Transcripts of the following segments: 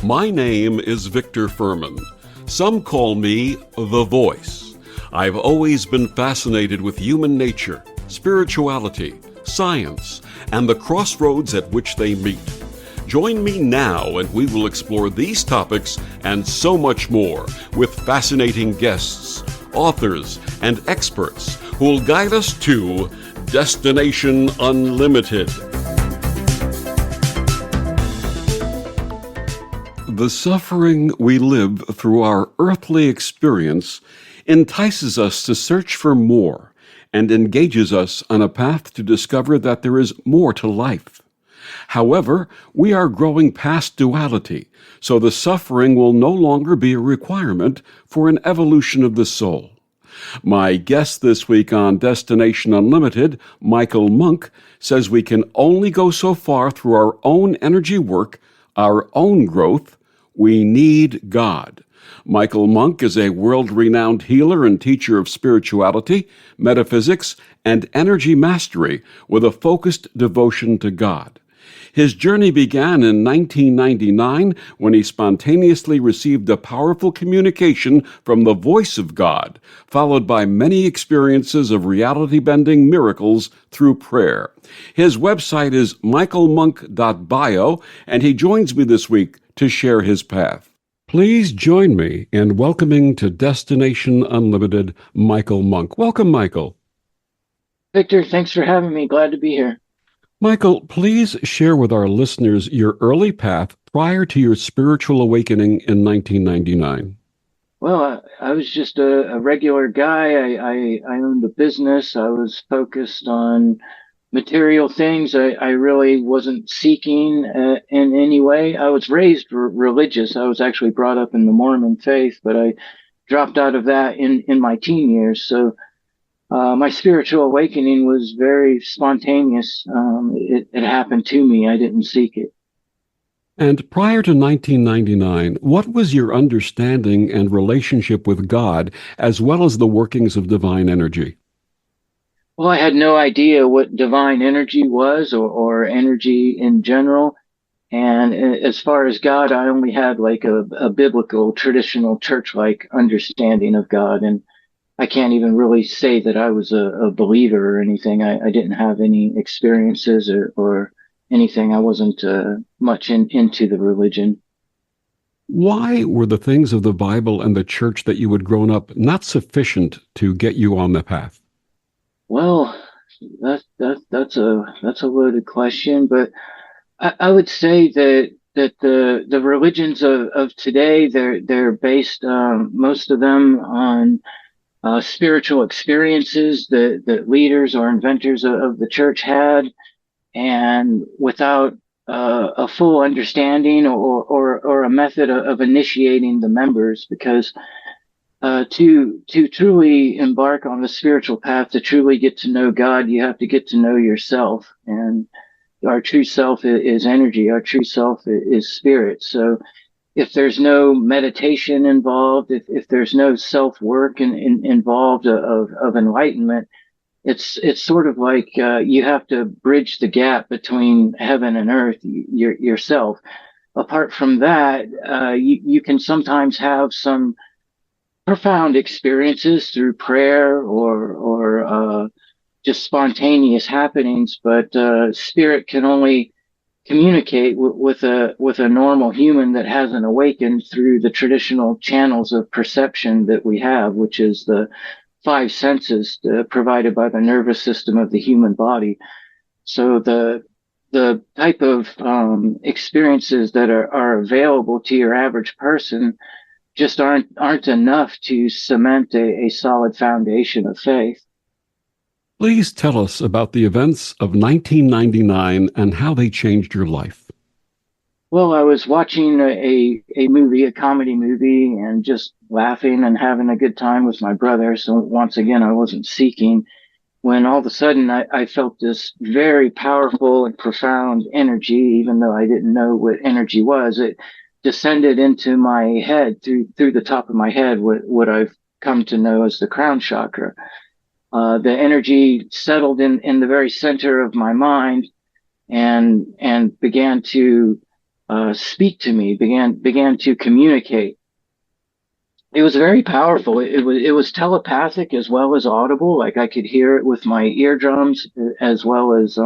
My name is Victor Furman. Some call me The Voice. I've always been fascinated with human nature, spirituality, science, and the crossroads at which they meet. Join me now and we will explore these topics and so much more with fascinating guests, authors, and experts who will guide us to Destination Unlimited. The suffering we live through our earthly experience entices us to search for more and engages us on a path to discover that there is more to life. However, we are growing past duality, so the suffering will no longer be a requirement for an evolution of the soul. My guest this week on Destination Unlimited, Michael Monk, says we can only go so far through our own energy work, our own growth. We need God. Michael Monk is a world-renowned healer and teacher of spirituality, metaphysics, and energy mastery with a focused devotion to God. His journey began in 1999 when he spontaneously received a powerful communication from the voice of God, followed by many experiences of reality-bending miracles through prayer. His website is michaelmonk.bio, and he joins me this week to share his path. Please join me in welcoming to Destination Unlimited, Michael Monk. Welcome, Michael. Victor, thanks for having me. Glad to be here. Michael, please share with our listeners your early path prior to your spiritual awakening in 1999. Well, I was just a regular guy. I owned a business. I was focused on material things. I really wasn't seeking in any way. I was raised religious. I was actually brought up in the Mormon faith, but I dropped out of that in my teen years. So my spiritual awakening was very spontaneous. It happened to me. I didn't seek it. And prior to 1999, what was your understanding and relationship with God, as well as the workings of divine energy? Well, I had no idea what divine energy was or energy in general. And as far as God, I only had like a biblical, traditional, church-like understanding of God. And I can't even really say that I was a believer or anything. I didn't have any experiences or anything. I wasn't much into the religion. Why were the things of the Bible and the church that you had grown up not sufficient to get you on the path? Well, that's a loaded question, but I would say that the religions of today, they're based most of them on spiritual experiences that leaders or inventors of the church had, and without a full understanding or a method of initiating the members, because to truly embark on the spiritual path, to truly get to know God, you have to get to know yourself. And our true self is energy. Our true self is spirit. So if there's no meditation involved, if there's no self-work involved of enlightenment, it's sort of like you have to bridge the gap between heaven and earth yourself. Apart from that, you can sometimes have some profound experiences through prayer or just spontaneous happenings, but spirit can only communicate with a normal human that hasn't awakened through the traditional channels of perception that we have, which is the five senses provided by the nervous system of the human body. So the type of experiences that are available to your average person just aren't enough to cement a solid foundation of faith. Please tell us about the events of 1999 and how they changed your life. Well, I was watching a movie, a comedy movie, and just laughing and having a good time with my brother. So once again, I wasn't seeking, when all of a sudden I felt this very powerful and profound energy, even though I didn't know what energy was. It descended into my head through the top of my head, what I've come to know as the crown chakra. The energy settled in the very center of my mind and began to speak to me, began to communicate. It was very powerful. It was telepathic as well as audible. Like I could hear it with my eardrums, as well as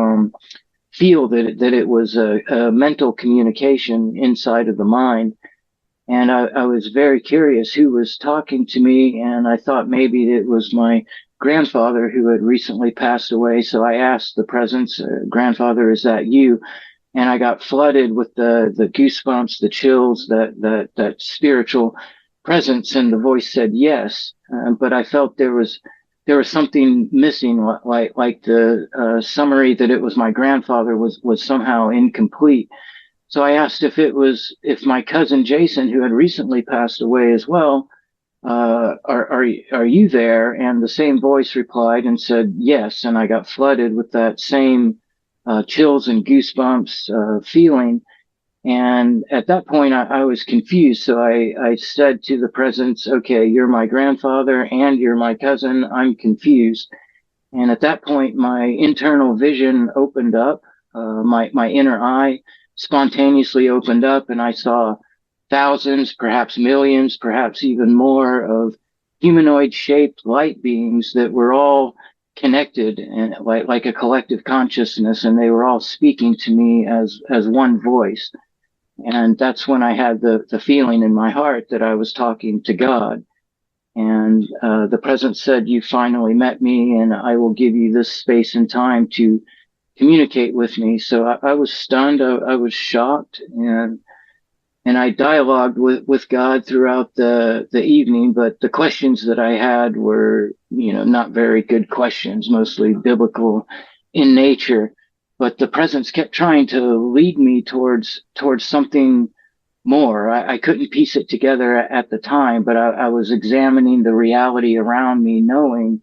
feel that it was a mental communication inside of the mind. And I was very curious who was talking to me, and I thought maybe it was my grandfather who had recently passed away. So I asked the presence, "Grandfather, is that you?" And I got flooded with the goosebumps, the chills, that spiritual presence, and the voice said yes. But I felt there was something missing, like the summary that it was my grandfather was somehow incomplete. So I asked if my cousin Jason, who had recently passed away as well, are you there? And the same voice replied and said yes. And I got flooded with that same chills and goosebumps feeling. And at that point, I was confused. So I said to the presence, "Okay, you're my grandfather and you're my cousin. I'm confused." And at that point, my internal vision opened up. My inner eye spontaneously opened up, and I saw thousands, perhaps millions, perhaps even more of humanoid shaped light beings that were all connected and like a collective consciousness, and they were all speaking to me as one voice. And that's when I had the feeling in my heart that I was talking to God. And the presence said, "You finally met me, and I will give you this space and time to communicate with me." So I was stunned. I was shocked, and I dialogued with God throughout the evening. But the questions that I had were, not very good questions, mostly biblical in nature. But the presence kept trying to lead me towards something more. I couldn't piece it together at the time, but I was examining the reality around me, knowing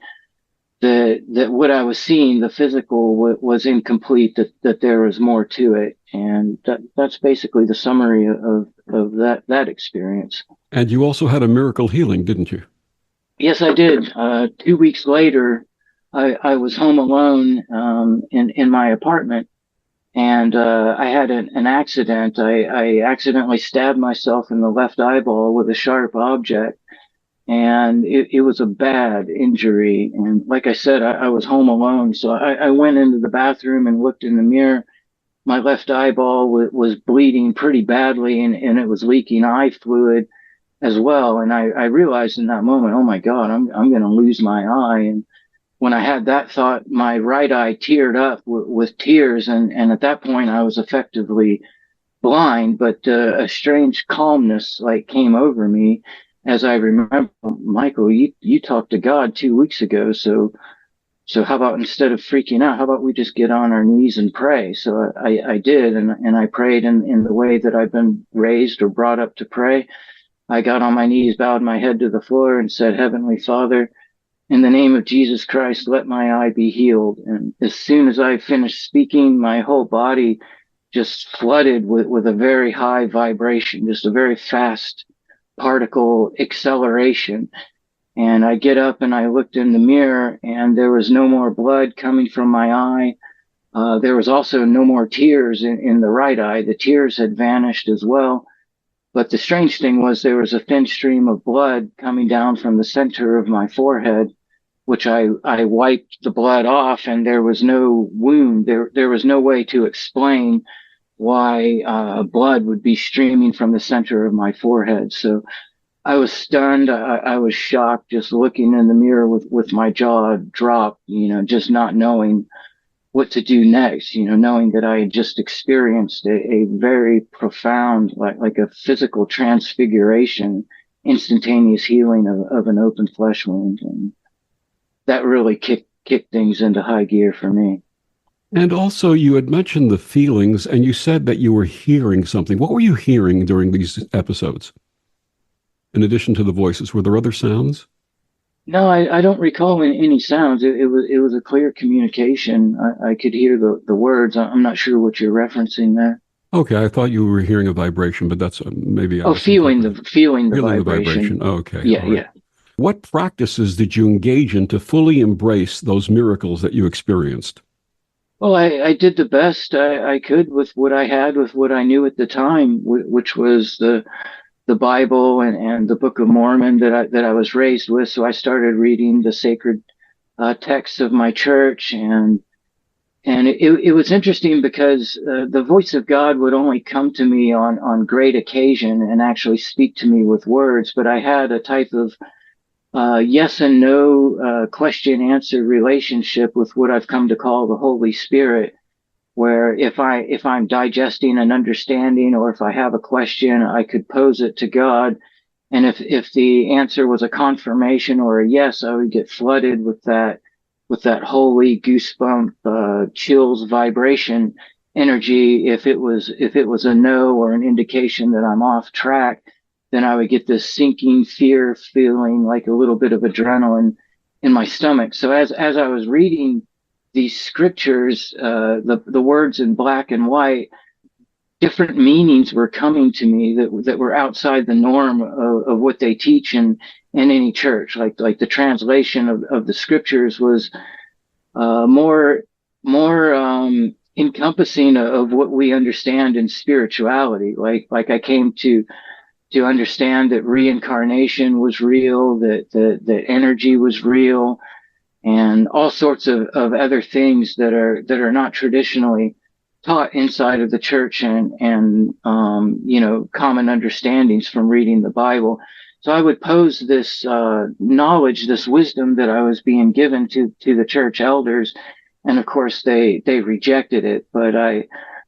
that what I was seeing, the physical, was incomplete, that there was more to it. And that's basically the summary of that experience. And you also had a miracle healing, didn't you? Yes, I did. 2 weeks later, I was home alone in my apartment, and I had an accident. I accidentally stabbed myself in the left eyeball with a sharp object, and it was a bad injury. And like I said, I was home alone, so I went into the bathroom and looked in the mirror. My left eyeball was bleeding pretty badly, and it was leaking eye fluid as well. And I realized in that moment, oh my God, I'm going to lose my eye. And when I had that thought, my right eye teared up with tears, and at that point I was effectively blind. But a strange calmness came over me as I remember, "Michael, you talked to God 2 weeks ago, so how about, instead of freaking out, how about we just get on our knees and pray?" So I did, and I prayed in the way that I've been raised or brought up to pray. I got on my knees, bowed my head to the floor, and said, "Heavenly Father, in the name of Jesus Christ, let my eye be healed." And as soon as I finished speaking, my whole body just flooded with a very high vibration, just a very fast particle acceleration. And I get up and I looked in the mirror, and there was no more blood coming from my eye. There was also no more tears in the right eye. The tears had vanished as well. But the strange thing was there was a thin stream of blood coming down from the center of my forehead, which I wiped the blood off, and there was no wound. There was no way to explain why blood would be streaming from the center of my forehead. So I was stunned. I was shocked, just looking in the mirror with my jaw dropped, just not knowing what to do next, knowing that I had just experienced a very profound, like a physical transfiguration, instantaneous healing of an open flesh wound. And that really kicked things into high gear for me. And also, you had mentioned the feelings, and you said that you were hearing something. What were you hearing during these episodes? In addition to the voices, were there other sounds? No, I don't recall any sounds. It was a clear communication. I could hear the words. I'm not sure what you're referencing there. Okay, I thought you were hearing a vibration, but that's maybe I Oh, was feeling the interpreting. feeling the Feeling the vibration. vibration. Okay, Yeah, all right. yeah. What practices did you engage in to fully embrace those miracles that you experienced? Well, I did the best I could with what I had, with what I knew at the time, which was the Bible and the Book of Mormon that I was raised with. So I started reading the sacred texts of my church, and it was interesting because the voice of God would only come to me on great occasion and actually speak to me with words. But I had a type of yes and no question answer relationship with what I've come to call the Holy Spirit, where if I'm digesting an understanding, or if I have a question, I could pose it to God, and if the answer was a confirmation or a yes, I would get flooded with that holy goosebump, chills, vibration energy. If it was a no, or an indication that I'm off track, then I would get this sinking fear feeling, like a little bit of adrenaline in my stomach. So as I was reading these scriptures, the words in black and white, different meanings were coming to me that were outside the norm of what they teach in any church. Like the translation of the scriptures was more encompassing of what we understand in spirituality. Like I came to understand that reincarnation was real, that energy was real, and all sorts of other things that are not traditionally taught inside of the church, and you know, common understandings from reading the Bible. So I would pose this knowledge, this wisdom that I was being given to the church elders, and of course they rejected it. But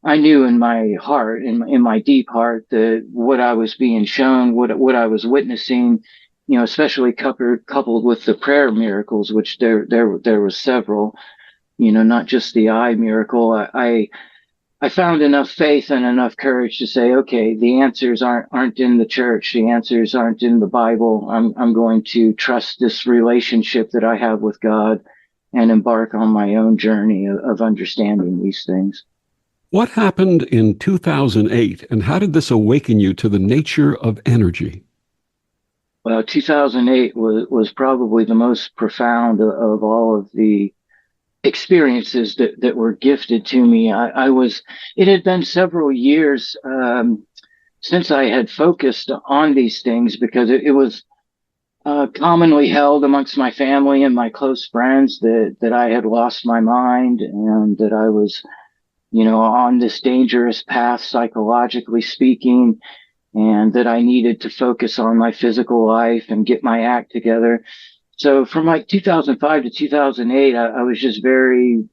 I knew in my heart, in my deep heart, that what I was being shown, what I was witnessing, you know, especially coupled with the prayer miracles, which there was several, you know, not just the eye miracle. I found enough faith and enough courage to say, okay, the answers aren't in the church, the answers aren't in the Bible. I'm going to trust this relationship that I have with God, and embark on my own journey of understanding these things. What happened in 2008, and how did this awaken you to the nature of energy? Well, 2008 was probably the most profound of all of the experiences that were gifted to me. It had been several years since I had focused on these things, because it was commonly held amongst my family and my close friends that I had lost my mind, and that I was, you know, on this dangerous path, psychologically speaking, and that I needed to focus on my physical life and get my act together. So from like 2005 to 2008, I was just very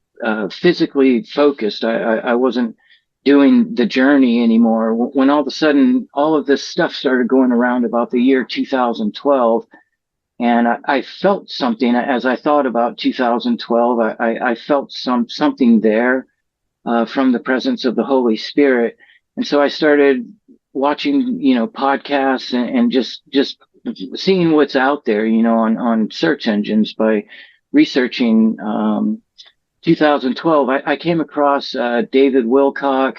physically focused. I wasn't doing the journey anymore. When all of a sudden, all of this stuff started going around about the year 2012, and I felt something as I thought about 2012. I felt something there from the presence of the Holy Spirit, and so I started watching, you know, podcasts, and just seeing what's out there, you know, on search engines. By researching 2012, I came across David Wilcock,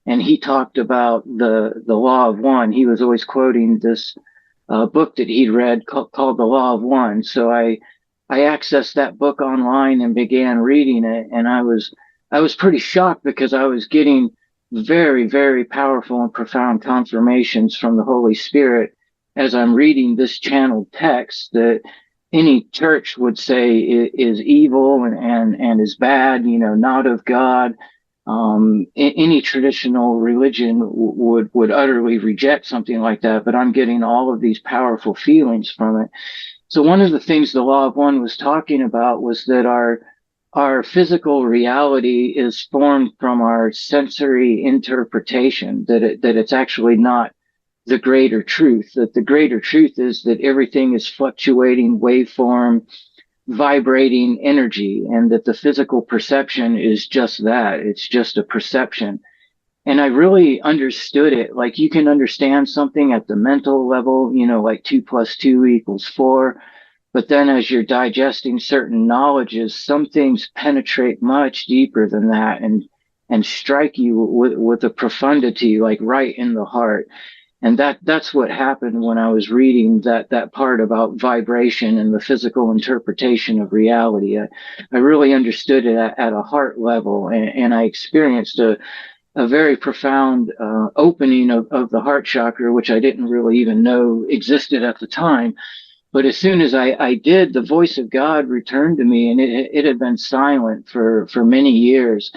and he talked about the law of one. He was always quoting this book that he'd read called The Law of One. So I accessed that book online and began reading it, and I was pretty shocked, because I was getting very, very powerful and profound confirmations from the Holy Spirit as I'm reading this channeled text that any church would say is evil and is bad, you know, not of God. Any traditional religion would utterly reject something like that, but I'm getting all of these powerful feelings from it. So one of the things the Law of One was talking about was that our physical reality is formed from our sensory interpretation, that it's actually not the greater truth, that the greater truth is that everything is fluctuating waveform, vibrating energy, and that the physical perception is just that. It's just a perception. And I really understood it. Like, you can understand something at the mental level, you know, like 2 + 2 = 4. But then as you're digesting certain knowledges, some things penetrate much deeper than that, and strike you with a profundity, like right in the heart. And that's what happened when I was reading that part about vibration and the physical interpretation of reality. I really understood it at a heart level, and I experienced a very profound opening of the heart chakra, which I didn't really even know existed at the time. But as soon as I did, the voice of God returned to me, and it had been silent for many years.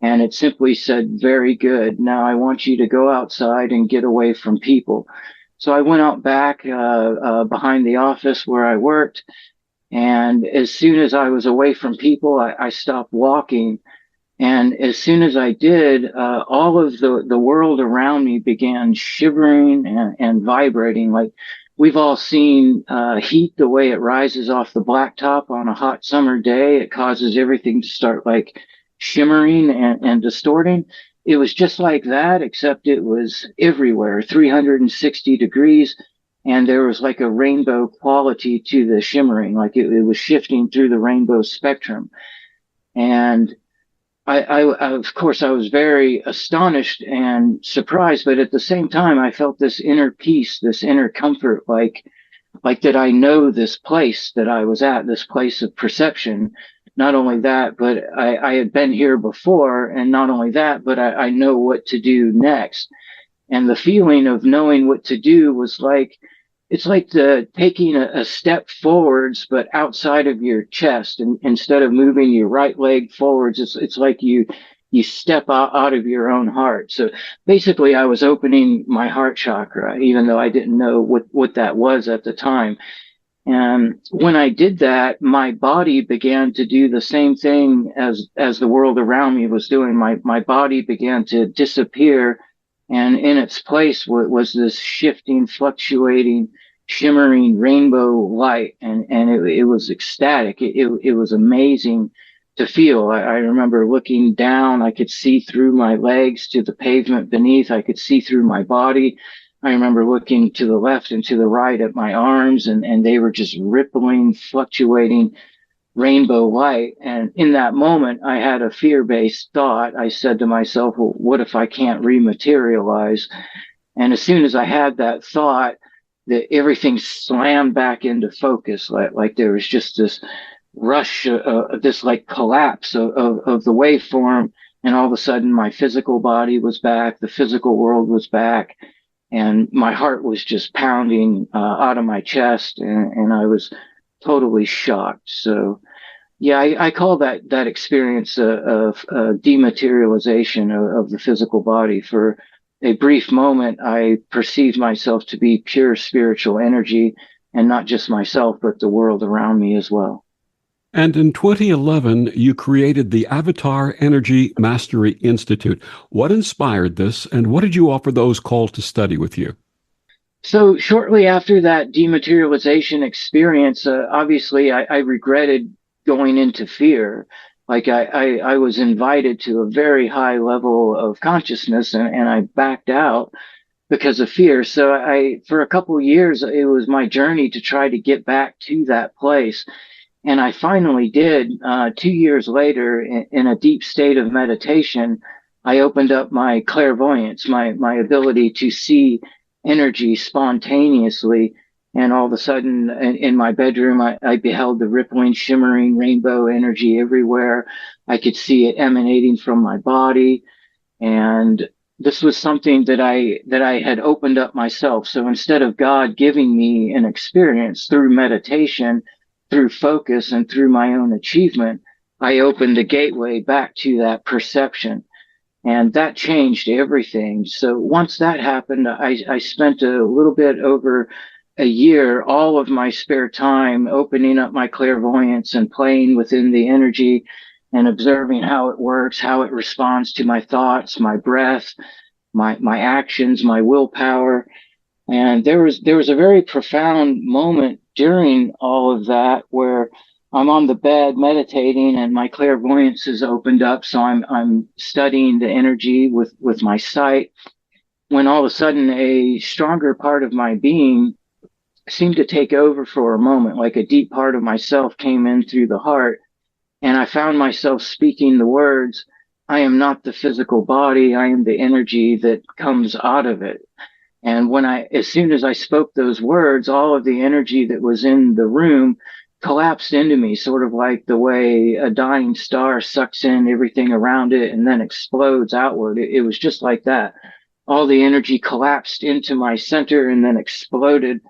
And it simply said, very good. Now I want you to go outside and get away from people. So I went out back behind the office where I worked. And as soon as I was away from people, I stopped walking. And as soon as I did, all of the world around me began shivering and vibrating. Like we've all seen heat, the way it rises off the blacktop on a hot summer day. It causes everything to start like shimmering and distorting. It was just like that, except it was everywhere, 360 degrees. And there was like a rainbow quality to the shimmering, like it was shifting through the rainbow spectrum. And of course, I was very astonished and surprised, but at the same time, I felt this inner peace, this inner comfort, like that I know this place that I was at, this place of perception. Not only that, but I had been here before, and not only that, but I know what to do next. And the feeling of knowing what to do was like, it's like taking a step forwards, but outside of your chest. And instead of moving your right leg forwards, it's like you step out of your own heart. So basically I was opening my heart chakra, even though I didn't know what that was at the time. And when I did that, my body began to do the same thing as the world around me was doing. My body began to disappear, and in its place was this shifting, fluctuating, shimmering rainbow light, and it was ecstatic. It was amazing to feel. I remember looking down. I could see through my legs to the pavement beneath. I could see through my body. I remember looking to the left and to the right at my arms, and they were just rippling, fluctuating rainbow light. And in that moment, I had a fear-based thought. I said to myself, well, what if I can't rematerialize? And as soon as I had that thought, that everything slammed back into focus, like there was just this rush, this like collapse of the waveform. And all of a sudden, my physical body was back, the physical world was back, and my heart was just pounding out of my chest, and I was totally shocked. So yeah, I call that experience of dematerialization of the physical body. For a brief moment, I perceived myself to be pure spiritual energy, and not just myself, but the world around me as well. And in 2011, you created the Avatar Energy Mastery Institute. What inspired this, and what did you offer those called to study with you? So shortly after that dematerialization experience, obviously I regretted going into fear. Like I was invited to a very high level of consciousness, and I backed out because of fear. So for a couple of years, it was my journey to try to get back to that place. And I finally did. 2 years later, in a deep state of meditation, I opened up my clairvoyance, my ability to see energy spontaneously. And all of a sudden, in my bedroom, I beheld the rippling, shimmering rainbow energy everywhere. I could see it emanating from my body. And this was something that I had opened up myself. So instead of God giving me an experience through meditation, through focus, and through my own achievement, I opened the gateway back to that perception. And that changed everything. So once that happened, I spent a little bit over a year, all of my spare time opening up my clairvoyance and playing within the energy and observing how it works, how it responds to my thoughts, my breath, my actions, my willpower. And there was a very profound moment during all of that where I'm on the bed meditating and my clairvoyance is opened up. So I'm studying the energy with my sight, when all of a sudden a stronger part of my being seemed to take over for a moment, like a deep part of myself came in through the heart. And I found myself speaking the words, I am not the physical body. I am the energy that comes out of it. And as soon as I spoke those words, all of the energy that was in the room collapsed into me, sort of like the way a dying star sucks in everything around it and then explodes outward. It was just like that. All the energy collapsed into my center and then exploded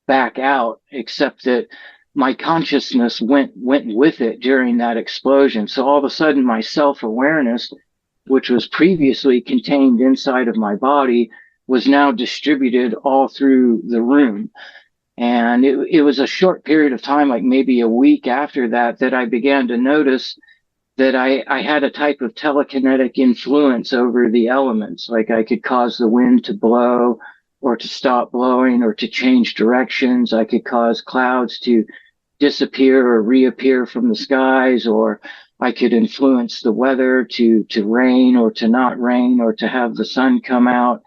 back out, except that my consciousness went with it during that explosion. So all of a sudden my self-awareness, which was previously contained inside of my body, was now distributed all through the room. And it was a short period of time, like maybe a week after that, that I began to notice that I had a type of telekinetic influence over the elements. Like I could cause the wind to blow or to stop blowing or to change directions. I could cause clouds to disappear or reappear from the skies, or I could influence the weather to rain or to not rain or to have the sun come out.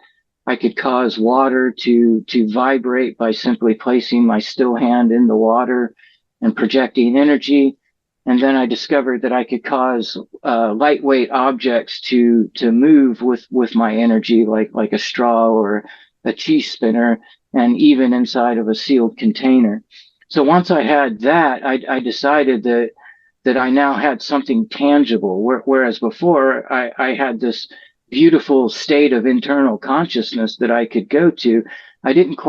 I could cause water to vibrate by simply placing my still hand in the water and projecting energy. And then I discovered that I could cause lightweight objects to move with my energy, like a straw or a cheese spinner, and even inside of a sealed container. So once I had that, I decided that I now had something tangible, whereas before I had this beautiful state of internal consciousness that I could go to. I didn't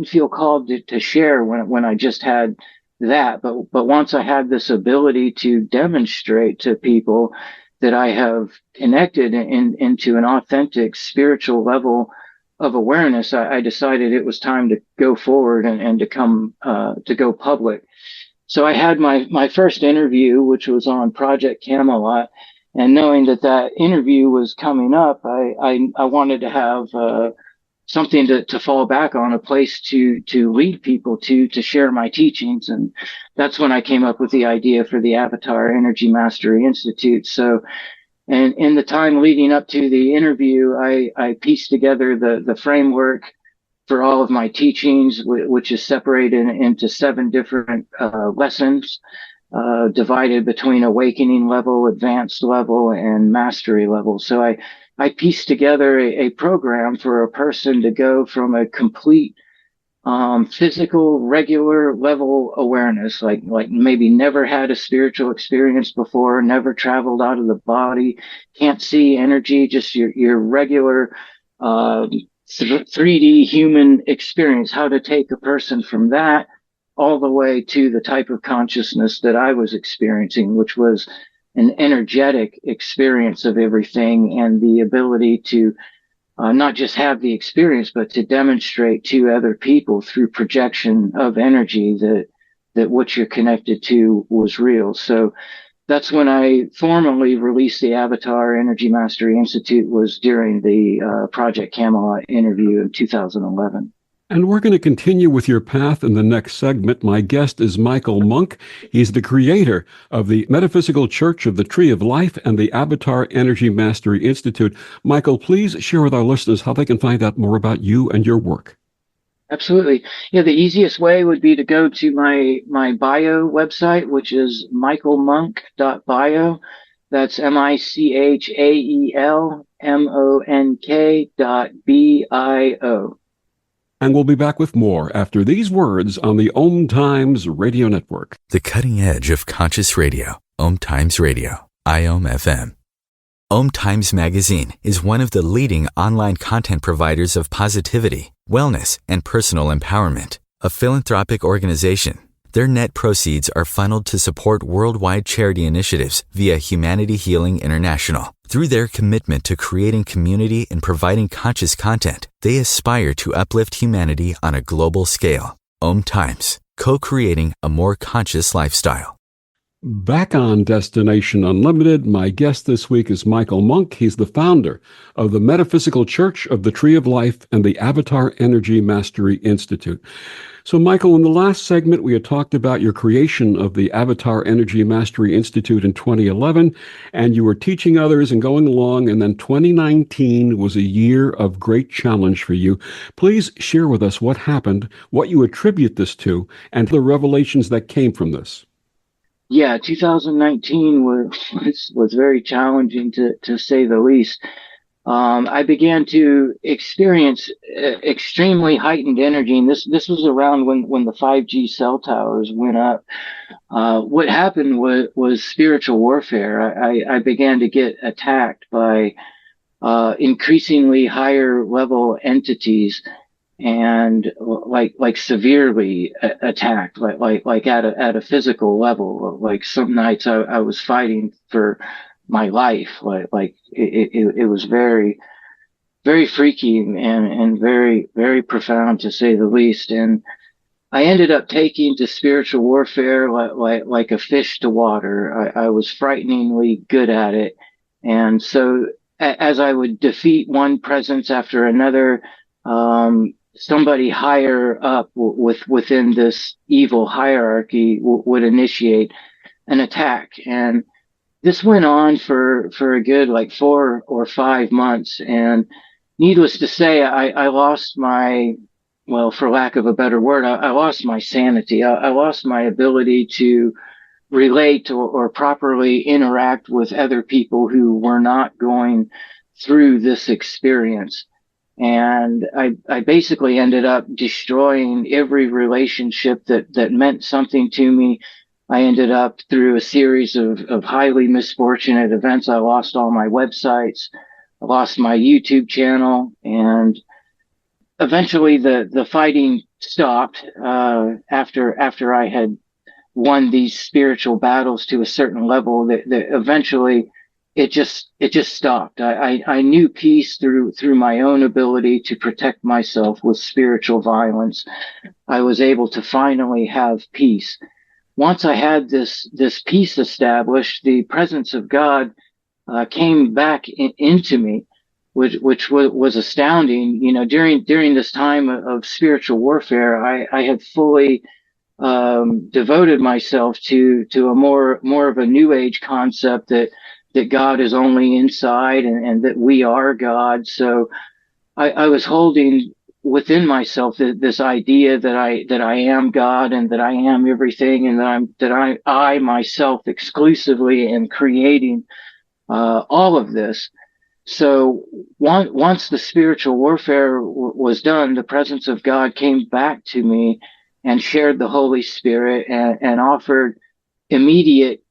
feel called to share when I just had that, but once I had this ability to demonstrate to people that I have connected into an authentic spiritual level of awareness, I decided it was time to go forward and to go public. So I had my first interview, which was on Project Camelot, and knowing that interview was coming up, I wanted to have something to fall back on, a place to lead people to share my teachings. And that's when I came up with the idea for the Avatar Energy Mastery Institute. So, and in the time leading up to the interview, I pieced together the framework for all of my teachings, which is separated into 7 different lessons, divided between awakening level, advanced level, and mastery level. So I pieced together a program for a person to go from a complete physical, regular level awareness, like maybe never had a spiritual experience before, never traveled out of the body, can't see energy, just your regular 3D human experience, how to take a person from that all the way to the type of consciousness that I was experiencing, which was an energetic experience of everything, and the ability to not just have the experience, but to demonstrate to other people through projection of energy that what you're connected to was real. So that's when I formally released the Avatar Energy Mastery Institute, was during the Project Camelot interview in 2011. And we're going to continue with your path in the next segment. My guest is Michael Monk. He's the creator of the Metaphysical Church of the Tree of Life and the Avatar Energy Mastery Institute. Michael, please share with our listeners how they can find out more about you and your work. Absolutely. Yeah, the easiest way would be to go to my bio website, which is michaelmonk.bio. That's MichaelMonk.bio. And we'll be back with more after these words on the Om Times Radio Network. The cutting edge of conscious radio, Om Times Radio, IOM FM. Om Times Magazine is one of the leading online content providers of positivity, wellness, and personal empowerment. A philanthropic organization, their net proceeds are funneled to support worldwide charity initiatives via Humanity Healing International. Through their commitment to creating community and providing conscious content, they aspire to uplift humanity on a global scale. Om Times, co-creating a more conscious lifestyle. Back on Destination Unlimited, my guest this week is Michael Monk. He's the founder of the Metaphysical Church of the Tree of Life and the Avatar Energy Mastery Institute. So, Michael, in the last segment, we had talked about your creation of the Avatar Energy Mastery Institute in 2011, and you were teaching others and going along, and then 2019 was a year of great challenge for you. Please share with us what happened, what you attribute this to, and the revelations that came from this. Yeah, 2019 was very challenging to say the least. I began to experience extremely heightened energy, and this was around when the 5G cell towers went up. What happened was spiritual warfare. I began to get attacked by increasingly higher level entities, and like severely attacked, like at a physical level. Like some nights I was fighting for my life. Like it was very, very freaky and very, very profound, to say the least. And I ended up taking to spiritual warfare like a fish to water. I was frighteningly good at it. And so as I would defeat one presence after another, somebody higher up within this evil hierarchy would initiate an attack. And this went on for a good like 4 or 5 months. And needless to say, I lost my, well, for lack of a better word, I lost my sanity. I lost my ability to relate or properly interact with other people who were not going through this experience. And I basically ended up destroying every relationship that meant something to me. I ended up, through a series of highly misfortunate events, I lost all my websites, I lost my YouTube channel, and eventually the fighting stopped after I had won these spiritual battles to a certain level. That eventually it just stopped. I knew peace through my own ability to protect myself with spiritual violence. I was able to finally have peace. Once I had this peace established, the presence of God came back into me, which was astounding. You know, during this time of spiritual warfare, I had fully devoted myself to a more of a new age concept that God is only inside, and that we are God. So I was holding within myself this idea that I am God, and that I am everything, and that I myself exclusively am creating all of this. So once the spiritual warfare was done, the presence of God came back to me and shared the Holy Spirit, and offered immediate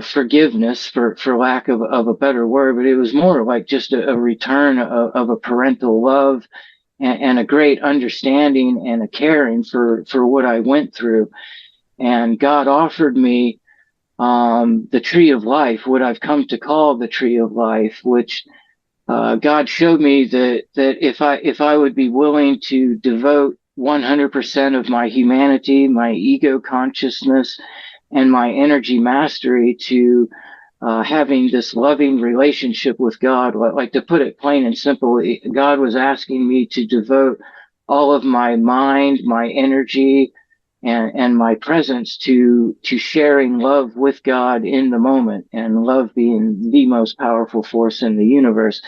forgiveness, for lack of a better word. But it was more like just a return of a parental love, and a great understanding and a caring for what I went through. And God offered me the tree of life, what I've come to call the tree of life, which God showed me that if I would be willing to devote 100% of my humanity, my ego consciousness, and my energy mastery to having this loving relationship with God, like, to put it plain and simple, God was asking me to devote all of my mind, my energy, and my presence to sharing love with God in the moment, and love being the most powerful force in the universe.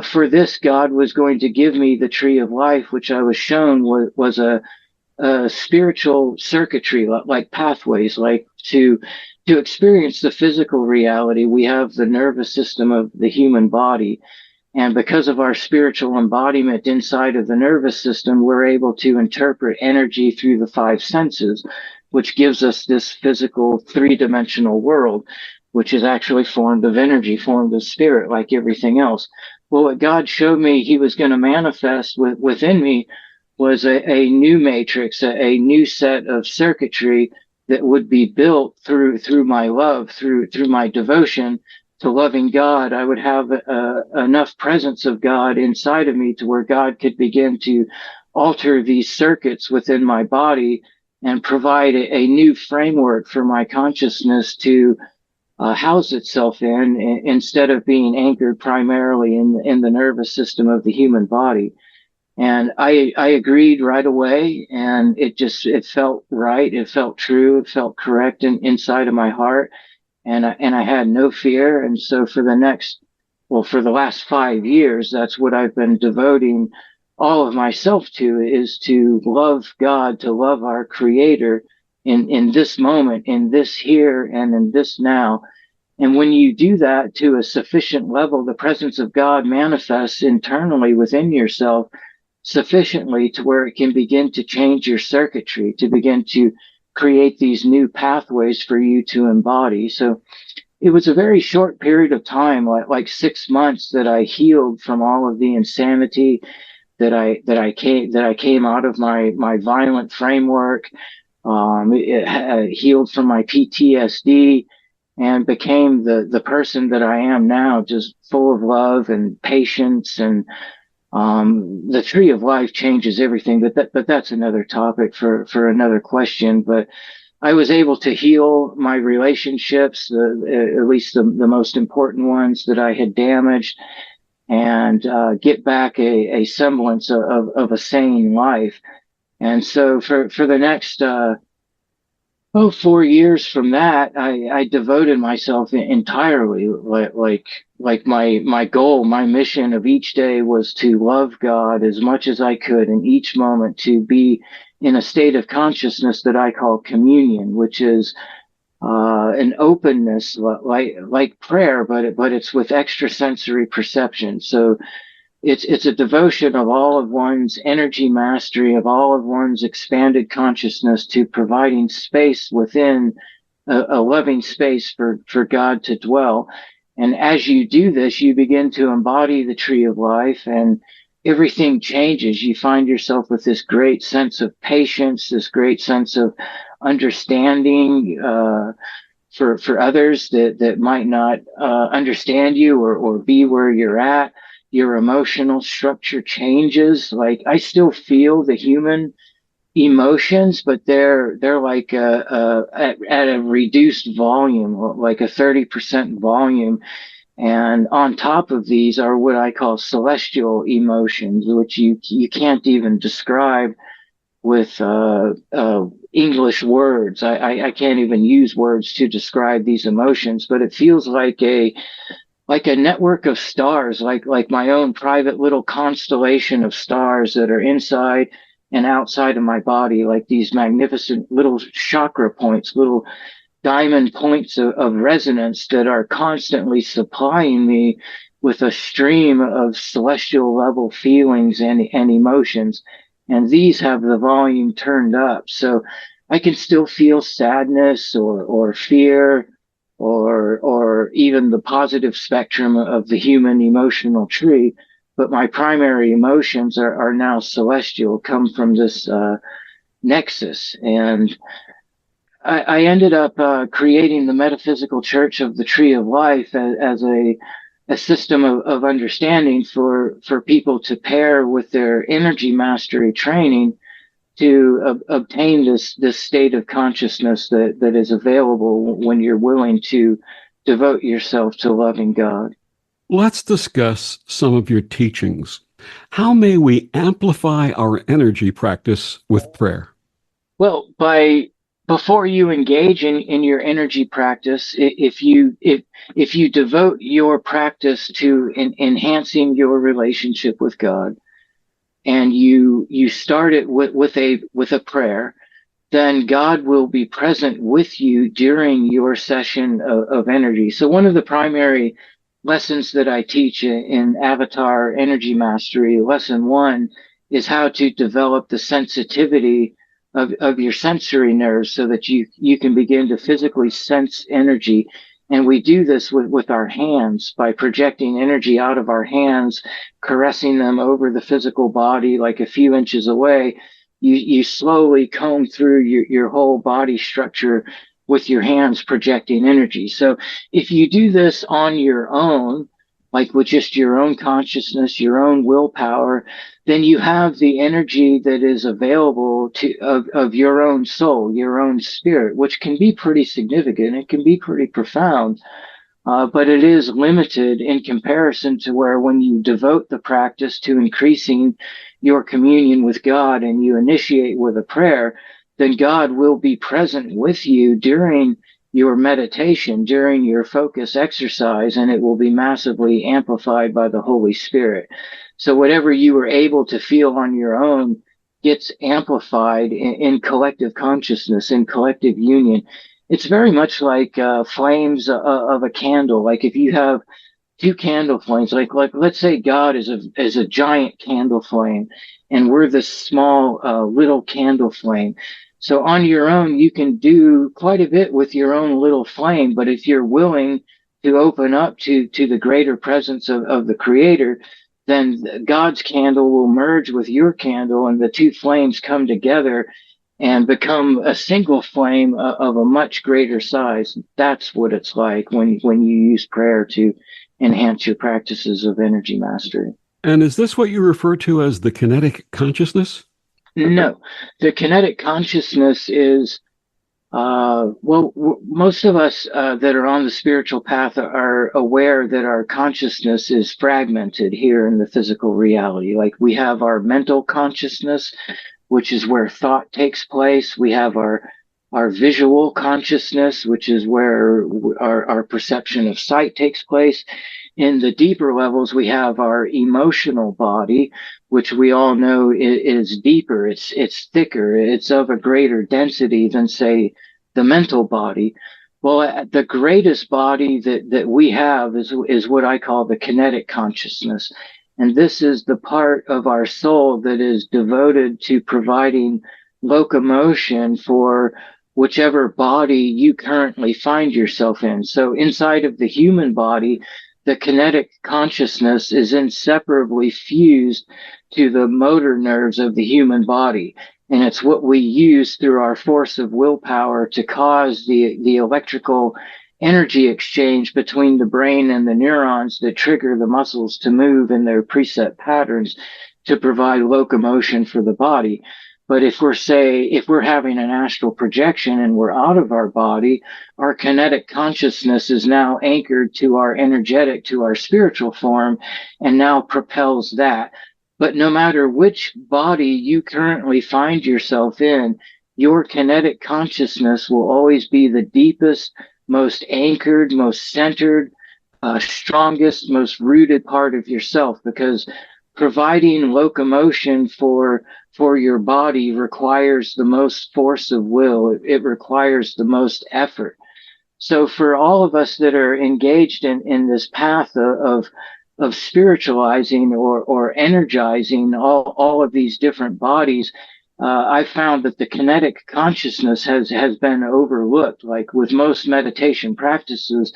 For this, God was going to give me the tree of life, which I was shown was a spiritual circuitry, like pathways, like to experience the physical reality. We have the nervous system of the human body. And because of our spiritual embodiment inside of the nervous system, we're able to interpret energy through the five senses, which gives us this physical three-dimensional world, which is actually formed of energy, formed of spirit, like everything else. Well, what God showed me he was going to manifest within me was a new matrix, a new set of circuitry that would be built through my love, through my devotion to loving God. I would have enough presence of God inside of me to where God could begin to alter these circuits within my body, and provide a new framework for my consciousness to house itself in, instead of being anchored primarily in the nervous system of the human body. And I agreed right away, and it felt right. It felt true. It felt correct inside of my heart. And I had no fear. And so for the last 5 years, that's what I've been devoting all of myself to, is to love God, to love our creator in this moment, in this here, and in this now. And when you do that to a sufficient level, the presence of God manifests internally within yourself sufficiently to where it can begin to change your circuitry, to begin to create these new pathways for you to embody. So it was a very short period of time, like 6 months, that I healed from all of the insanity, that I came out of my violent framework, healed from my PTSD, and became the person that I am now, just full of love and patience. And the tree of life changes everything, but that's another topic for another question. But I was able to heal my relationships, at least the most important ones that I had damaged, and get back a semblance of a sane life. And so for the next 4 years from that, I devoted myself entirely. Like my goal, my mission of each day was to love God as much as I could in each moment, to be in a state of consciousness that I call communion, which is an openness like prayer, but it's with extrasensory perception. So it's a devotion of all of one's energy mastery, of all of one's expanded consciousness, to providing space within a loving space for God to dwell. And as you do this, you begin to embody the tree of life, and everything changes. You find yourself with this great sense of patience, this great sense of understanding, for others that might not understand you or be where you're at. Your emotional structure changes. Like, I still feel the human emotions, but they're like at a reduced volume, like a 30% volume. And on top of these are what I call celestial emotions, which you can't even describe with English words. I can't even use words to describe these emotions, but it feels like a network of stars, like my own private little constellation of stars that are inside and outside of my body, like these magnificent little chakra points, little diamond points of resonance that are constantly supplying me with a stream of celestial level feelings and emotions. And these have the volume turned up. So I can still feel sadness or fear, or even the positive spectrum of the human emotional tree. But my primary emotions are now celestial, come from this nexus. And I ended up creating the Metaphysical Church of the Tree of Life as a system of understanding for people to pair with their energy mastery training, to obtain this state of consciousness that is available when you're willing to devote yourself to loving God. Let's discuss some of your teachings. How may we amplify our energy practice with prayer? Well, before you engage in your energy practice, if you devote your practice to enhancing your relationship with God, and you start it with a prayer, then God will be present with you during your session of energy. So one of the primary lessons that I teach in Avatar Energy Mastery, lesson 1, is how to develop the sensitivity of your sensory nerves so that you can begin to physically sense energy. And we do this with our hands, by projecting energy out of our hands, caressing them over the physical body, like a few inches away. You slowly comb through your whole body structure with your hands projecting energy. So if you do this on your own, like with just your own consciousness, your own willpower, then you have the energy that is available of your own soul, your own spirit, which can be pretty significant. It can be pretty profound. But it is limited in comparison to where, when you devote the practice to increasing your communion with God and you initiate with a prayer, then God will be present with you during your meditation, during your focus exercise, and it will be massively amplified by the Holy Spirit. So whatever you were able to feel on your own gets amplified in collective consciousness, in collective union. it's very much like flames of a candle. Like if you have two candle flames, like let's say God is a giant candle flame, and we're this small little candle flame. So on your own, you can do quite a bit with your own little flame, but if you're willing to open up to the greater presence of the Creator, then God's candle will merge with your candle, and the two flames come together and become a single flame of a much greater size. That's what it's like when you use prayer to enhance your practices of energy mastery. And is this what you refer to as the kinetic consciousness? No, the kinetic consciousness is, most of us that are on the spiritual path are aware that our consciousness is fragmented here in the physical reality. Like we have our mental consciousness, which is where thought takes place. We have our visual consciousness, which is where our perception of sight takes place. In the deeper levels, we have our emotional body, which we all know is deeper. It's thicker. It's of a greater density than, say, the mental body. Well, the greatest body that we have is what I call the kinetic consciousness. And this is the part of our soul that is devoted to providing locomotion for whichever body you currently find yourself in. So inside of the human body, the kinetic consciousness is inseparably fused to the motor nerves of the human body. And it's what we use through our force of willpower to cause the electrical energy exchange between the brain and the neurons that trigger the muscles to move in their preset patterns to provide locomotion for the body. But if we're having an astral projection and we're out of our body, our kinetic consciousness is now anchored to our energetic, to our spiritual form, and now propels that. But no matter which body you currently find yourself in, your kinetic consciousness will always be the deepest, most anchored, most centered, strongest, most rooted part of yourself, because providing locomotion for your body requires the most force of will. It requires the most effort. So for all of us that are engaged in this path of spiritualizing or energizing all of these different bodies, I found that the kinetic consciousness has been overlooked. Like with most meditation practices,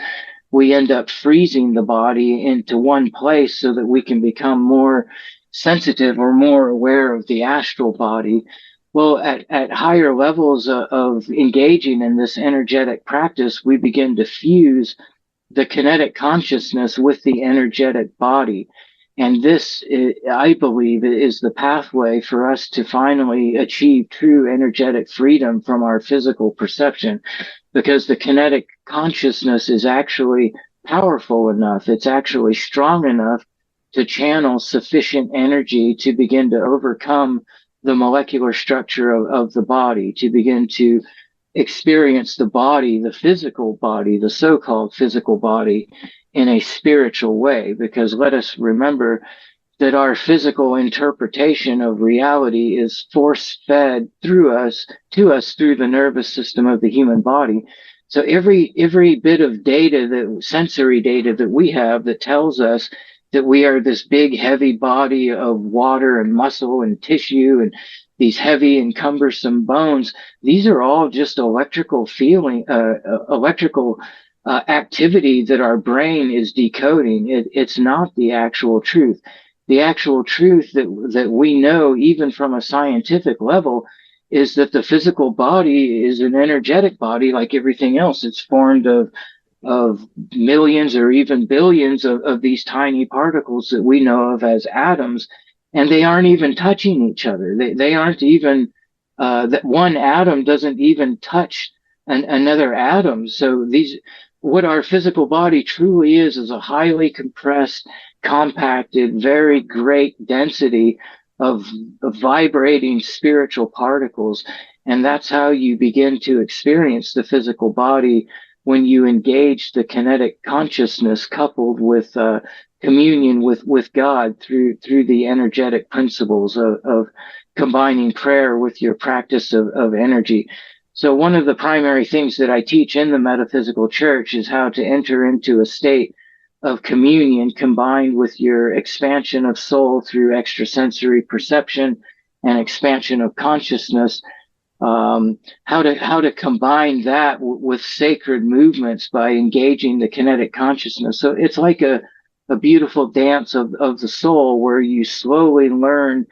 we end up freezing the body into one place so that we can become more sensitive or more aware of the astral body. Well, at higher levels of engaging in this energetic practice, we begin to fuse the kinetic consciousness with the energetic body. And this, I believe, is the pathway for us to finally achieve true energetic freedom from our physical perception, because the kinetic consciousness is actually powerful enough. It's actually strong enough to channel sufficient energy to begin to overcome the molecular structure of the body, to begin to experience the body, the physical body, the so-called physical body, in a spiritual way. Because let us remember that our physical interpretation of reality is force-fed through us, to us through the nervous system of the human body. So every bit of data, sensory data that we have that tells us that we are this big, heavy body of water and muscle and tissue and these heavy and cumbersome bones, these are all just electrical activity that our brain is decoding. It's not the actual truth. The actual truth that we know, even from a scientific level, is that the physical body is an energetic body like everything else. It's formed of millions or even billions of these tiny particles that we know of as atoms, and they aren't even touching each other. They aren't even, that one atom doesn't even touch another atom. So what our physical body truly is a highly compressed, compacted, very great density of vibrating spiritual particles. And that's how you begin to experience the physical body when you engage the kinetic consciousness coupled with communion with God through the energetic principles of combining prayer with your practice of energy. So one of the primary things that I teach in the metaphysical church is how to enter into a state of communion combined with your expansion of soul through extrasensory perception and expansion of consciousness. How to combine that with sacred movements by engaging the kinetic consciousness. So it's like a beautiful dance of the soul where you slowly learn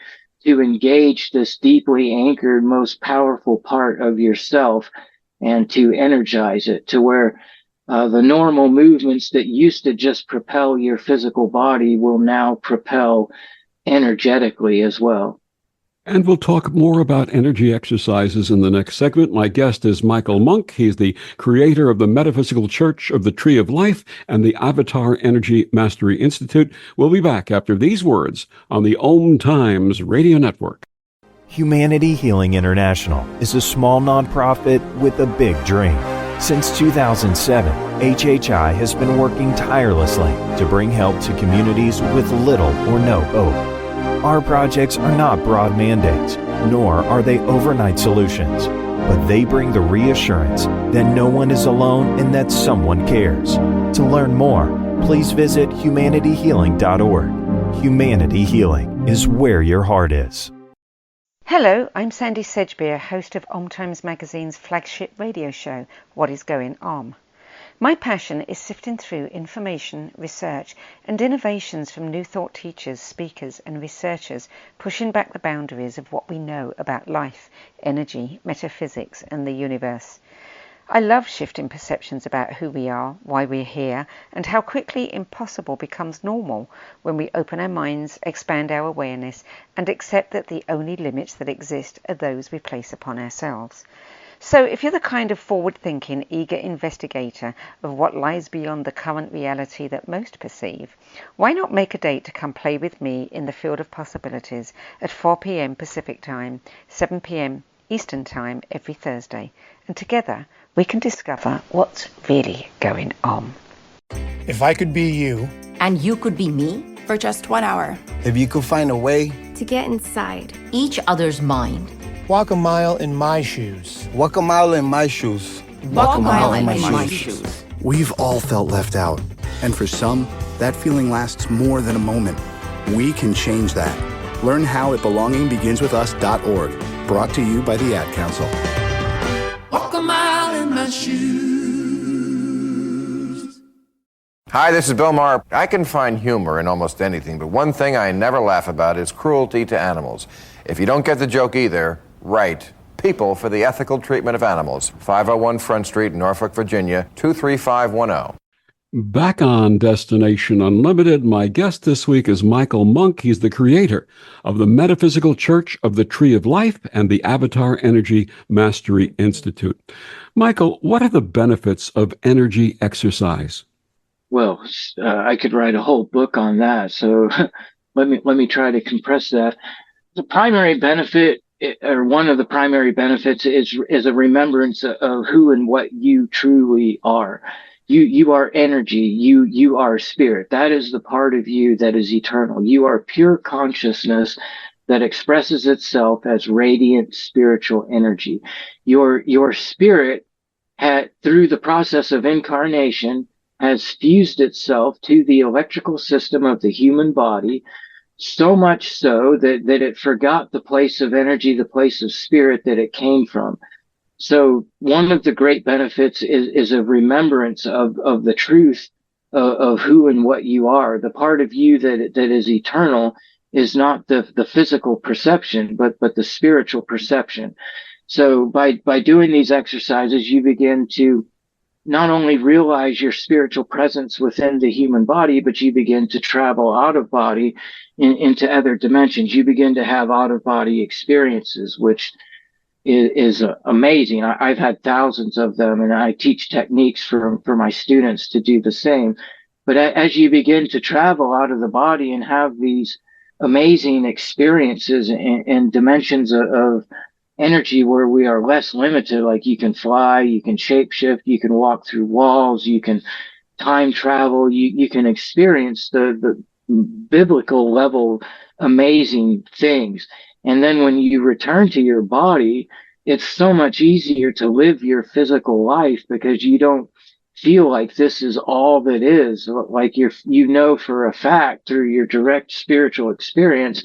to engage this deeply anchored, most powerful part of yourself and to energize it to where the normal movements that used to just propel your physical body will now propel energetically as well. And we'll talk more about energy exercises in the next segment. My guest is Michael Monk. He's the creator of the Metaphysical Church of the Tree of Life and the Avatar Energy Mastery Institute. We'll be back after these words on the Om Times Radio Network. Humanity Healing International is a small nonprofit with a big dream. Since 2007, HHI has been working tirelessly to bring help to communities with little or no hope. Our projects are not broad mandates, nor are they overnight solutions, but they bring the reassurance that no one is alone and that someone cares. To learn more, please visit humanityhealing.org. Humanity Healing is where your heart is. Hello, I'm Sandy Sedgbeer, host of Om Times Magazine's flagship radio show, What is Going On? My passion is sifting through information, research, and innovations from new thought teachers, speakers, and researchers, pushing back the boundaries of what we know about life, energy, metaphysics, and the universe. I love shifting perceptions about who we are, why we're here, and how quickly impossible becomes normal when we open our minds, expand our awareness, and accept that the only limits that exist are those we place upon ourselves. So if you're the kind of forward-thinking, eager investigator of what lies beyond the current reality that most perceive, why not make a date to come play with me in the field of possibilities at 4 p.m. Pacific Time, 7 p.m. Eastern Time every Thursday, and together we can discover what's really going on. If I could be you, and you could be me, for just 1 hour. If you could find a way to get inside each other's mind. Walk a mile in my shoes. Walk a mile in my shoes. Walk a mile in my shoes. We've all felt left out. And for some, that feeling lasts more than a moment. We can change that. Learn how at belongingbeginswithus.org. Brought to you by the Ad Council. Walk a mile in my shoes. Hi, this is Bill Maher. I can find humor in almost anything, but one thing I never laugh about is cruelty to animals. If you don't get the joke either, write People for the Ethical Treatment of Animals, 501 Front Street, Norfolk, Virginia, 23510. Back on Destination Unlimited, my guest this week is Michael Monk. He's the creator of the Metaphysical Church of the Tree of Life and the Avatar Energy Mastery Institute. Michael, what are the benefits of energy exercise? Well, I could write a whole book on that. So let me try to compress that. The primary benefit, or one of the primary benefits, is a remembrance of who and what you truly are. You are energy. You are spirit. That is the part of you that is eternal. You are pure consciousness that expresses itself as radiant spiritual energy. Your spirit through the process of incarnation has fused itself to the electrical system of the human body, so much so that it forgot the place of energy, the place of spirit that it came from. So one of the great benefits is a remembrance of the truth of who and what you are. The part of you that is eternal is not the physical perception, but the spiritual perception. So by doing these exercises, you begin to not only realize your spiritual presence within the human body, but you begin to travel out of body into other dimensions. You begin to have out of body experiences, which is amazing. I've had thousands of them, and I teach techniques for my students to do the same. But as you begin to travel out of the body and have these amazing experiences and dimensions of energy where we are less limited, like you can fly, you can shapeshift, you can walk through walls, you can time travel, you can experience the biblical level amazing things. And then when you return to your body, it's so much easier to live your physical life because you don't feel like this is all that is. Like you know for a fact through your direct spiritual experience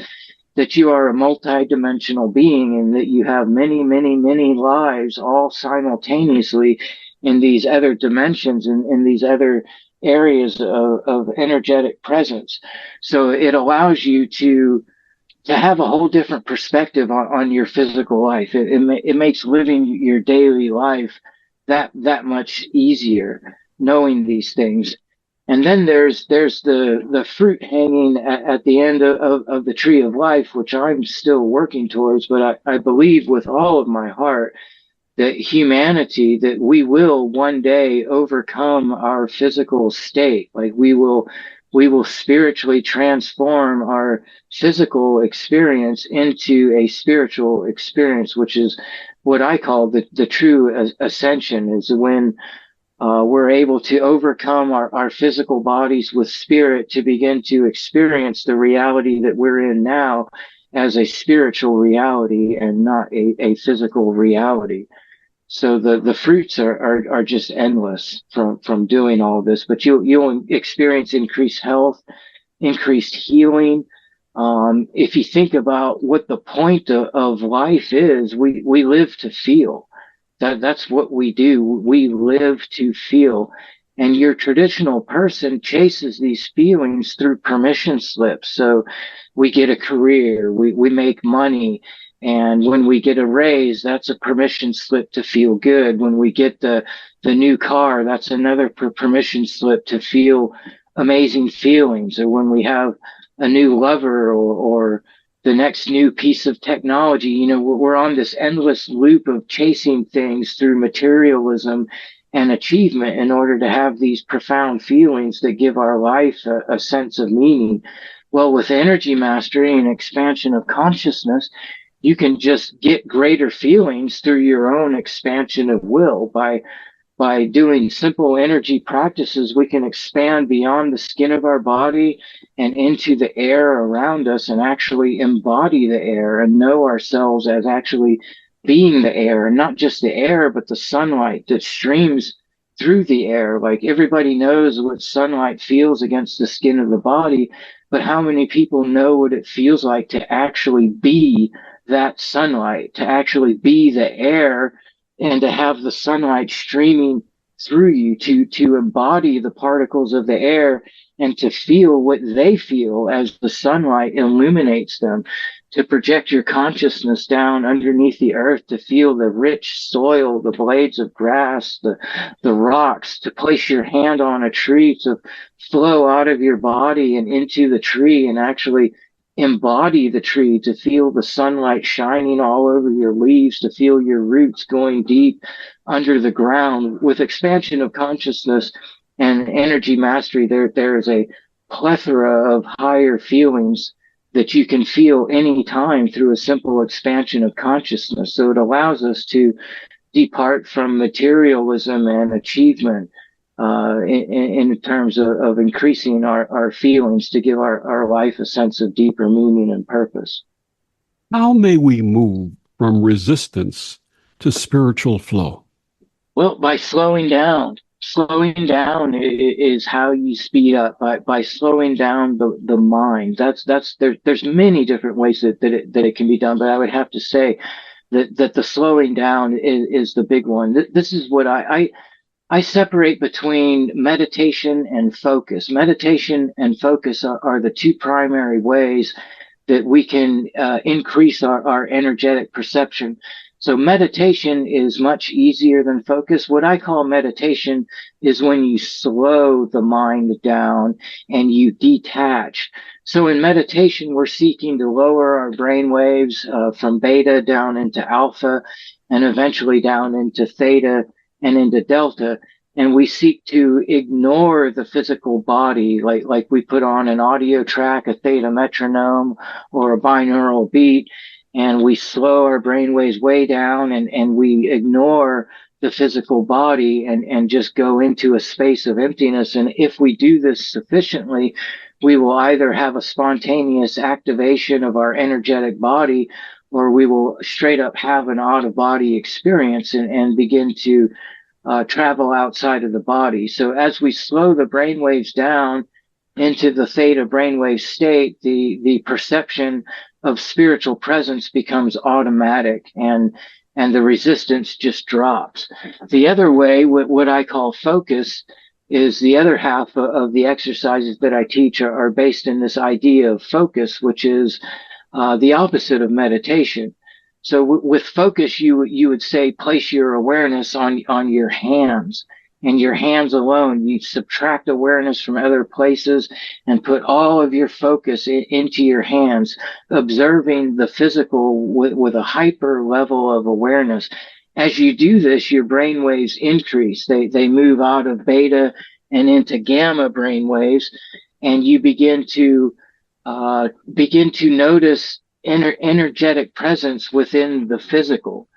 that you are a multidimensional being and that you have many, many, many lives all simultaneously in these other dimensions and in these other areas of energetic presence. So it allows you to have a whole different perspective on your physical life. It makes living your daily life that much easier knowing these things. And then there's the fruit hanging at the end of the tree of life, which I'm still working towards, but I believe with all of my heart that humanity, that we will one day overcome our physical state. Like we will spiritually transform our physical experience into a spiritual experience, which is what I call the true ascension, is when we're able to overcome our physical bodies with spirit to begin to experience the reality that we're in now as a spiritual reality and not a physical reality. So the fruits are just endless from doing all this, but you'll experience increased health, increased healing. If you think about what the point of life is, we live to feel. That's what we do. We live to feel. And your traditional person chases these feelings through permission slips. So we get a career, we make money, and when we get a raise, that's a permission slip to feel good. When we get the new car, that's another permission slip to feel amazing feelings. Or when we have a new lover or the next new piece of technology, you know, we're on this endless loop of chasing things through materialism and achievement in order to have these profound feelings that give our life a sense of meaning. Well, with energy mastery and expansion of consciousness, you can just get greater feelings through your own expansion of will. By doing simple energy practices, we can expand beyond the skin of our body and into the air around us and actually embody the air and know ourselves as actually being the air, and not just the air, but the sunlight that streams through the air. Like everybody knows what sunlight feels against the skin of the body, but how many people know what it feels like to actually be that sunlight, to actually be the air and to have the sunlight streaming through you, to embody the particles of the air and to feel what they feel as the sunlight illuminates them, to project your consciousness down underneath the earth, to feel the rich soil, the blades of grass, the rocks, to place your hand on a tree, to flow out of your body and into the tree and actually embody the tree, to feel the sunlight shining all over your leaves, to feel your roots going deep under the ground. With expansion of consciousness and energy mastery, there is a plethora of higher feelings that you can feel anytime through a simple expansion of consciousness. So it allows us to depart from materialism and achievement in terms of increasing our feelings to give our life a sense of deeper meaning and purpose. How may we move from resistance to spiritual flow? Well, by slowing down. Slowing down is how you speed up, by slowing down the mind. There's many different ways that it can be done, but I would have to say that the slowing down is the big one. This is what I separate between meditation and focus. Meditation and focus are the two primary ways that we can increase our energetic perception. So meditation is much easier than focus. What I call meditation is when you slow the mind down and you detach. So in meditation, we're seeking to lower our brain waves from beta down into alpha and eventually down into theta and into delta. And we seek to ignore the physical body, like we put on an audio track, a theta metronome, or a binaural beat, and we slow our brainwaves way down and we ignore the physical body and just go into a space of emptiness. And if we do this sufficiently, we will either have a spontaneous activation of our energetic body, or we will straight up have an out-of-body experience and begin to travel outside of the body. So as we slow the brain waves down into the theta brainwave state, the perception of spiritual presence becomes automatic, and the resistance just drops. The other way, what I call focus, is the other half of the exercises that I teach are based in this idea of focus, which is the opposite of meditation. So with focus, you would say place your awareness on your hands, and your hands alone. You subtract awareness from other places and put all of your focus into your hands, observing the physical with a hyper level of awareness. As you do this, your brain waves increase. They move out of beta and into gamma brain waves, and you begin to notice energetic presence within the physical.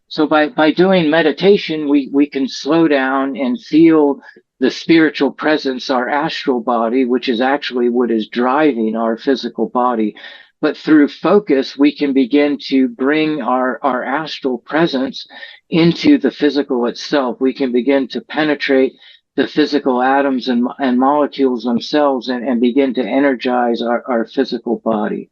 So by doing meditation, we can slow down and feel the spiritual presence, our astral body, which is actually what is driving our physical body. But through focus, we can begin to bring our astral presence into the physical itself. We can begin to penetrate the physical atoms and molecules themselves and begin to energize our physical body.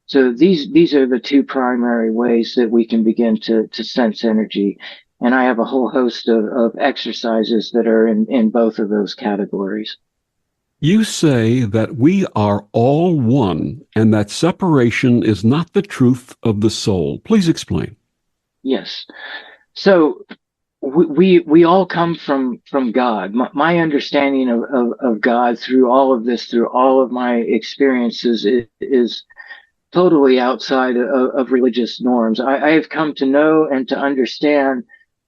So these are the two primary ways that we can begin to sense energy. And I have a whole host of exercises that are in both of those categories. You say that we are all one and that separation is not the truth of the soul. Please explain. Yes. So we all come from God. My understanding of God through all of this, through all of my experiences is totally outside of religious norms. I have come to know and to understand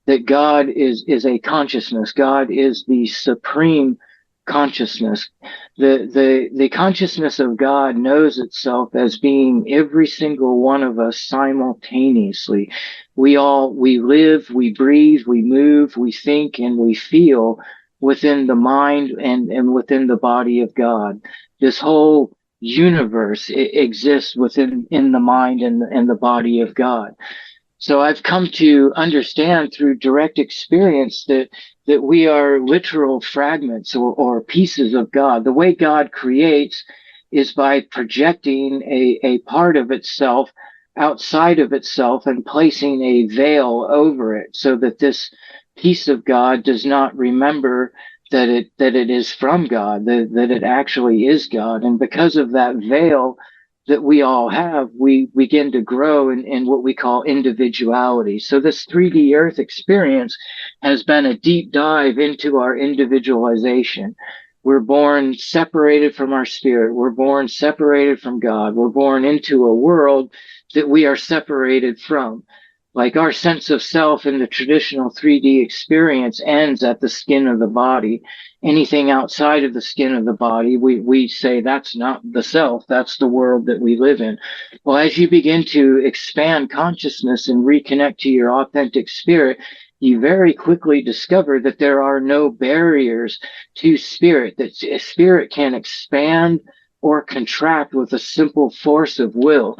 that God is a consciousness. God is the supreme consciousness. The consciousness of God knows itself as being every single one of us simultaneously. We live, we breathe, we move, we think, and we feel within the mind and within the body of God. This whole universe exists in the mind and the body of God. So I've come to understand through direct experience that we are literal fragments or pieces of God. The way God creates is by projecting a part of itself outside of itself and placing a veil over it so that this piece of God does not remember that it is from God, that it actually is God. And because of that veil that we all have, we begin to grow in what we call individuality. So this 3D Earth experience has been a deep dive into our individualization. We're born separated from our spirit. We're born separated from God. We're born into a world that we are separated from. Like our sense of self in the traditional 3D experience ends at the skin of the body. Anything outside of the skin of the body, we say that's not the self, that's the world that we live in. Well, as you begin to expand consciousness and reconnect to your authentic spirit, you very quickly discover that there are no barriers to spirit, that spirit can expand or contract with a simple force of will.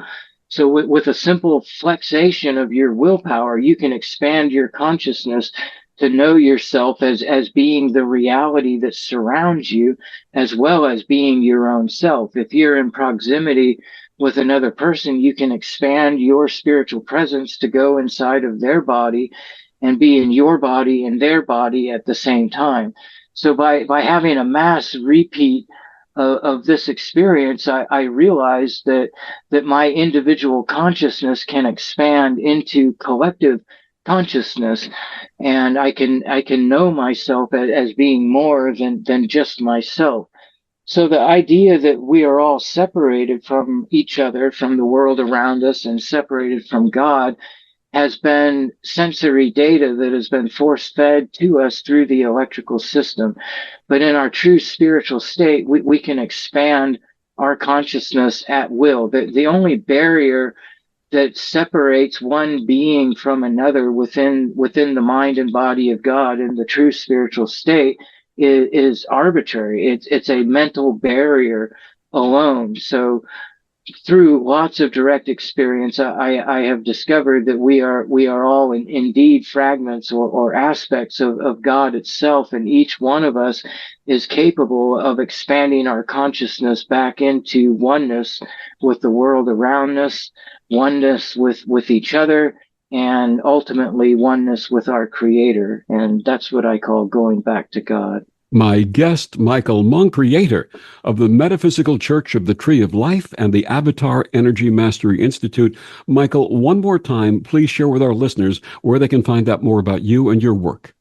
So with a simple flexation of your willpower, you can expand your consciousness to know yourself as being the reality that surrounds you, as well as being your own self. If you're in proximity with another person, you can expand your spiritual presence to go inside of their body and be in your body and their body at the same time. So by having a mass repeat of this experience, I realized that my individual consciousness can expand into collective consciousness, and I can know myself as being more than just myself. So the idea that we are all separated from each other, from the world around us, and separated from God has been sensory data that has been force-fed to us through the electrical system. But in our true spiritual state, we can expand our consciousness at will. The only barrier that separates one being from another within the mind and body of God in the true spiritual state is arbitrary. It's a mental barrier alone. So through lots of direct experience, I have discovered that we are all indeed fragments or aspects of God itself, and each one of us is capable of expanding our consciousness back into oneness with the world around us, oneness with each other, and ultimately oneness with our Creator. And that's what I call going back to God. My guest, Michael Monk, creator of the Metaphysical Church of the Tree of Life and the Avatar Energy Mastery Institute. Michael, one more time, please share with our listeners where they can find out more about you and your work.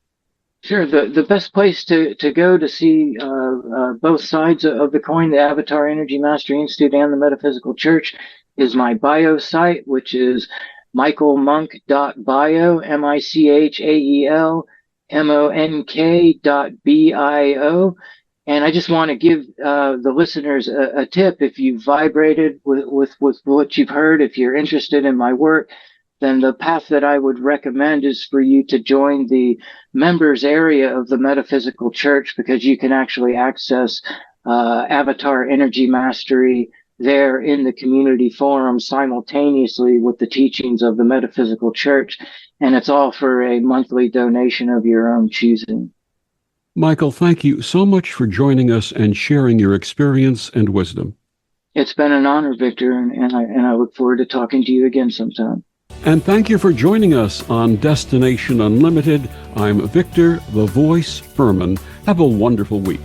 Sure. The best place to go to see both sides of the coin, the Avatar Energy Mastery Institute and the Metaphysical Church, is my bio site, which is michaelmonk.bio, michaelmonk.bio. And I just want to give the listeners a tip. If you vibrated with what you've heard, if you're interested in my work, then the path that I would recommend is for you to join the members area of the Metaphysical Church, because you can actually access Avatar Energy Mastery there in the community forum simultaneously with the teachings of the Metaphysical Church. And it's all for a monthly donation of your own choosing. Michael, thank you so much for joining us and sharing your experience and wisdom. It's been an honor, Victor, and I look forward to talking to you again sometime. And thank you for joining us on Destination Unlimited. I'm Victor, the Voice Furman. Have a wonderful week.